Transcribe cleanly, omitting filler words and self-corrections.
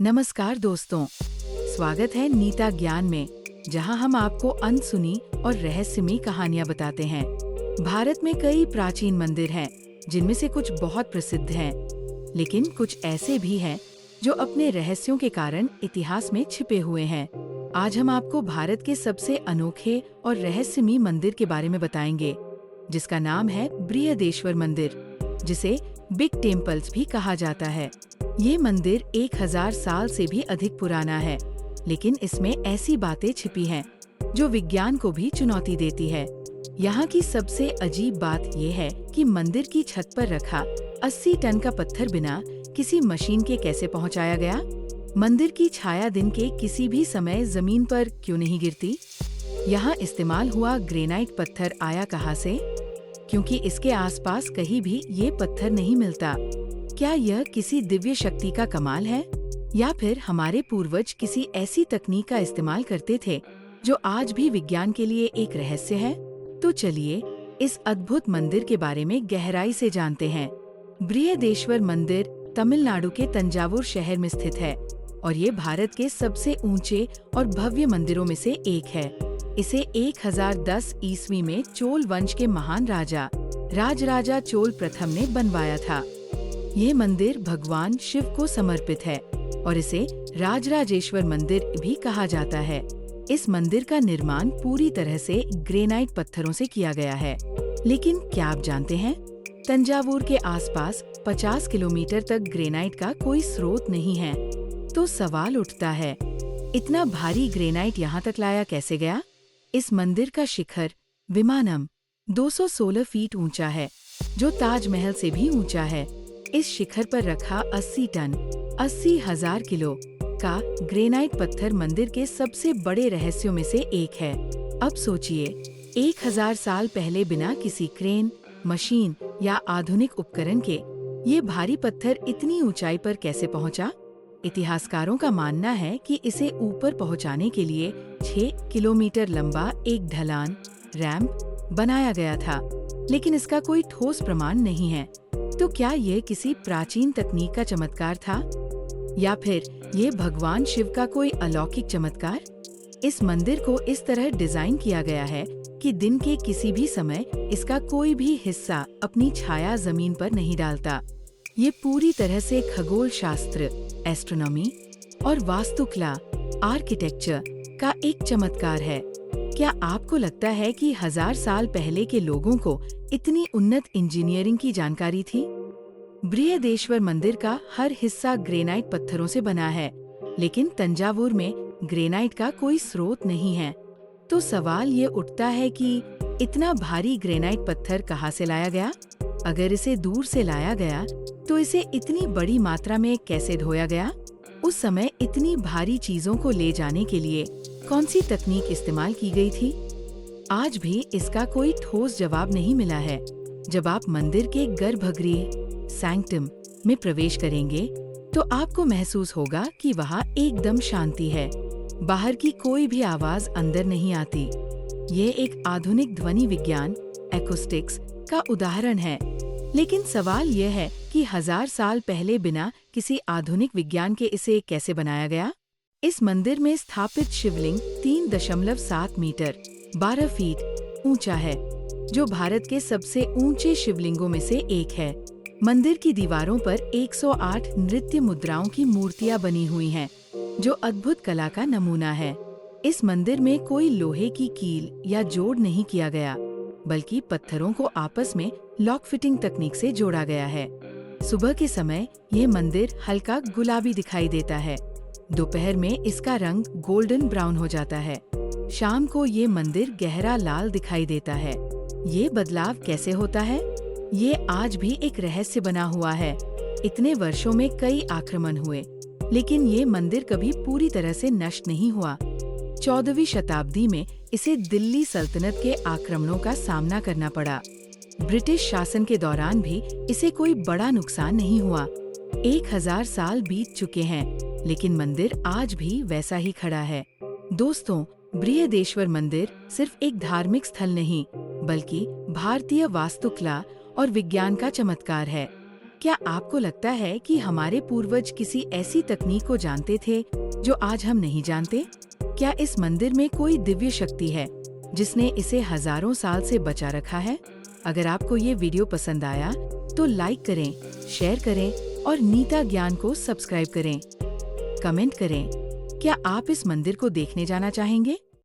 नमस्कार दोस्तों, स्वागत है नीता ज्ञान में, जहां हम आपको अनसुनी और रहस्यमयी कहानियां बताते हैं। भारत में कई प्राचीन मंदिर हैं, जिनमें से कुछ बहुत प्रसिद्ध हैं, लेकिन कुछ ऐसे भी हैं जो अपने रहस्यों के कारण इतिहास में छिपे हुए हैं। आज हम आपको भारत के सबसे अनोखे और रहस्यमयी मंदिर के बारे में बताएंगे, जिसका नाम है बृहदेश्वर मंदिर, जिसे बिग टेम्पल्स भी कहा जाता है। ये मंदिर 1000 साल से भी अधिक पुराना है, लेकिन इसमें ऐसी बातें छिपी हैं जो विज्ञान को भी चुनौती देती है। यहाँ की सबसे अजीब बात ये है कि मंदिर की छत पर रखा 80 टन का पत्थर बिना किसी मशीन के कैसे पहुँचाया गया? मंदिर की छाया दिन के किसी भी समय जमीन पर क्यों नहीं गिरती? यहाँ इस्तेमाल हुआ ग्रेनाइट पत्थर आया कहाँ से? क्योंकि इसके आसपास कहीं भी ये पत्थर नहीं मिलता। क्या यह किसी दिव्य शक्ति का कमाल है, या फिर हमारे पूर्वज किसी ऐसी तकनीक का इस्तेमाल करते थे जो आज भी विज्ञान के लिए एक रहस्य है? तो चलिए इस अद्भुत मंदिर के बारे में गहराई से जानते हैं। बृहदेश्वर मंदिर तमिलनाडु के तंजावुर शहर में स्थित है और ये भारत के सबसे ऊंचे और भव्य मंदिरों में से एक है। इसे 1010 ईस्वी में चोल वंश के महान राजा राजराजा चोल प्रथम ने बनवाया था। ये मंदिर भगवान शिव को समर्पित है और इसे राजराजेश्वर मंदिर भी कहा जाता है। इस मंदिर का निर्माण पूरी तरह से ग्रेनाइट पत्थरों से किया गया है। लेकिन क्या आप जानते हैं, तंजावुर के आसपास 50 किलोमीटर तक ग्रेनाइट का कोई स्रोत नहीं है। तो सवाल उठता है, इतना भारी ग्रेनाइट यहाँ तक लाया कैसे गया? इस मंदिर का शिखर विमानम 216 फीट ऊंचा है, जो ताजमहल से भी ऊंचा है। इस शिखर पर रखा 80 टन 80,000 किलो का ग्रेनाइट पत्थर मंदिर के सबसे बड़े रहस्यों में से एक है। अब सोचिए, 1000 साल पहले बिना किसी क्रेन, मशीन या आधुनिक उपकरण के ये भारी पत्थर इतनी ऊंचाई पर कैसे पहुंचा? इतिहासकारों का मानना है कि इसे ऊपर पहुंचाने के लिए 6 किलोमीटर लंबा एक ढलान रैंप बनाया गया था, लेकिन इसका कोई ठोस प्रमाण नहीं है। तो क्या ये किसी प्राचीन तकनीक का चमत्कार था, या फिर ये भगवान शिव का कोई अलौकिक चमत्कार? इस मंदिर को इस तरह डिजाइन किया गया है कि दिन के किसी भी समय इसका कोई भी हिस्सा अपनी छाया जमीन पर नहीं डालता। ये पूरी तरह से खगोल शास्त्र, एस्ट्रोनॉमी और वास्तुकला, आर्किटेक्चर का एक चमत्कार है। क्या आपको लगता है कि 1000 साल पहले के लोगों को इतनी उन्नत इंजीनियरिंग की जानकारी थी? बृहदेश्वर मंदिर का हर हिस्सा ग्रेनाइट पत्थरों से बना है, लेकिन तंजावुर में ग्रेनाइट का कोई स्रोत नहीं है। तो सवाल ये उठता है कि इतना भारी ग्रेनाइट पत्थर कहाँ से लाया गया? अगर इसे दूर से लाया गया, तो इसे इतनी बड़ी मात्रा में कैसे ढोया गया? उस समय इतनी भारी चीजों को ले जाने के लिए कौन सी तकनीक इस्तेमाल की गई थी? आज भी इसका कोई ठोस जवाब नहीं मिला है। जब आप मंदिर के गर्भगृह सैंक्टम में प्रवेश करेंगे, तो आपको महसूस होगा कि वहाँ एकदम शांति है। बाहर की कोई भी आवाज अंदर नहीं आती। ये एक आधुनिक ध्वनि विज्ञान एक्यूस्टिक्स का उदाहरण है। लेकिन सवाल यह है कि 1000 साल पहले बिना किसी आधुनिक विज्ञान के इसे कैसे बनाया गया? इस मंदिर में स्थापित शिवलिंग 3.7 मीटर 12 फीट ऊंचा है, जो भारत के सबसे ऊंचे शिवलिंगों में से एक है। मंदिर की दीवारों पर 108 नृत्य मुद्राओं की मूर्तियां बनी हुई हैं, जो अद्भुत कला का नमूना है। इस मंदिर में कोई लोहे की कील या जोड़ नहीं किया गया, बल्कि पत्थरों को आपस में लॉक फिटिंग तकनीक से जोड़ा गया है। सुबह के समय ये मंदिर हल्का गुलाबी दिखाई देता है, दोपहर में इसका रंग गोल्डन ब्राउन हो जाता है, शाम को ये मंदिर गहरा लाल दिखाई देता है। ये बदलाव कैसे होता है? ये आज भी एक रहस्य बना हुआ है। इतने वर्षों में कई आक्रमण हुए, लेकिन ये मंदिर कभी पूरी तरह से नष्ट नहीं हुआ। 14वीं शताब्दी में इसे दिल्ली सल्तनत के आक्रमणों का सामना करना पड़ा। ब्रिटिश शासन के दौरान भी इसे कोई बड़ा नुकसान नहीं हुआ। 1000 साल बीत चुके हैं, लेकिन मंदिर आज भी वैसा ही खड़ा है। दोस्तों, बृहदेश्वर मंदिर सिर्फ एक धार्मिक स्थल नहीं, बल्कि भारतीय वास्तुकला और विज्ञान का चमत्कार है। क्या आपको लगता है कि हमारे पूर्वज किसी ऐसी तकनीक को जानते थे जो आज हम नहीं जानते? क्या इस मंदिर में कोई दिव्य शक्ति है जिसने इसे हजारों साल से बचा रखा है? अगर आपको ये वीडियो पसंद आया तो लाइक करें, शेयर करें और नीता ज्ञान को सब्सक्राइब करें। कमेंट करें, क्या आप इस मंदिर को देखने जाना चाहेंगे?